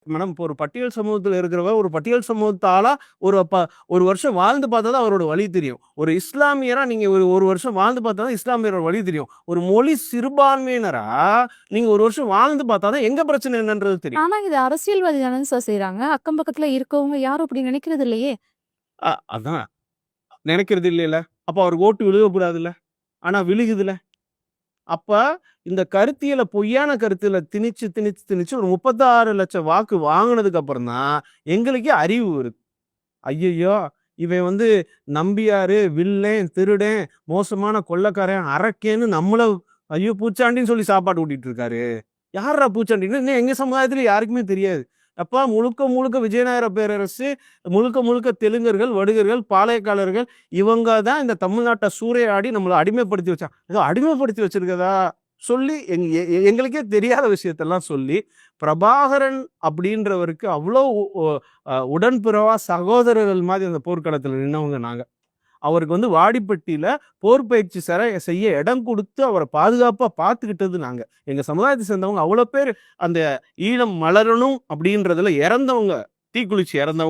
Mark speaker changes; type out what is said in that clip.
Speaker 1: Madam இப்போ ஒரு பட்டியல் சமூகத்துல இருக்கிறவ, ஒரு பட்டியல் சமூகத்து ஆளா ஒரு ஒரு வருஷம் வாழ்ந்து பார்த்தா தான் அவரோட வழி தெரியும். ஒரு இஸ்லாமியரா நீங்க ஒரு வருஷம் வாழ்ந்து பார்த்தா தான் இஸ்லாமியரோட வழி தெரியும். ஒரு மொழி சிறுபான்மையினரா நீங்க ஒரு வருஷம் வாழ்ந்து பார்த்தா தான் எங்க பிரச்சனை என்னன்றது தெரியும்.
Speaker 2: ஆனா இது அரசியல்வாதி தானே சார் செய்றாங்க. அக்கம் பக்கத்துல இருக்கவங்க யாரும் அப்படி நினைக்கிறது இல்லையே!
Speaker 1: அதான் நினைக்கிறது இல்லைல்ல. அப்ப அவருக்கு ஓட்டு விழுகக்கூடாதுல்ல. ஆனா விழுகுதுல்ல. அப்ப இந்த கருத்தியல பொய்யான கருத்தியல திணிச்சு, திணிச்சு, திணிச்சு ஒரு 36,00,000 வாக்கு வாங்குனதுக்கு அப்புறம் தான் எங்களுக்கே அறிவு வருது. ஐயய்யோ! இவன் வந்து நம்பியாரு, வில்லன், திருடன், மோசமான கொள்ளைக்காரன், அரக்கேன்னு நம்மள ஐயோ! பூச்சாண்டின்னு சொல்லி சாப்பாடு ஊட்டிட்டு இருக்காரு. யார்றா பூச்சாண்டின்னு இன்னும் எங்க சமுதாயத்துல யாருக்குமே தெரியாது. அப்ப முழுக்க முழுக்க விஜயநகர பேரரசு, முழுக்க முழுக்க தெலுங்கர்கள், வடுகர்கள், பாளையக்காரர்கள் இவங்க தான் இந்த தமிழ்நாட்ட சூறையாடி நம்மள அடிமைப்படுத்தி வச்சாங்க. ஏதோ அடிமைப்படுத்தி வச்சிருக்கதா சொல்லி எங்களுக்கே தெரியாத விஷயத்தெல்லாம் சொல்லி, பிரபாகரன் அப்படின்றவருக்கு அவ்வளோ உடன்பிறவா சகோதரர்கள் மாதிரி அந்த போர்க்களத்துல நின்னவங்க நாங்க. அவருக்கு வந்து வாடிப்பட்டியில போர் பயிற்சி செய்ய இடம் கொடுத்து அவரை பாதுகாப்பா பார்த்துக்கிட்டது நாங்க. எங்க சமுதாயத்தை சேர்ந்தவங்க அவ்வளோ பேர் அந்த ஈழம் மலரணும் அப்படின்றதுல இறந்தவங்க, தீக்குளிச்சு இறந்தவங்க.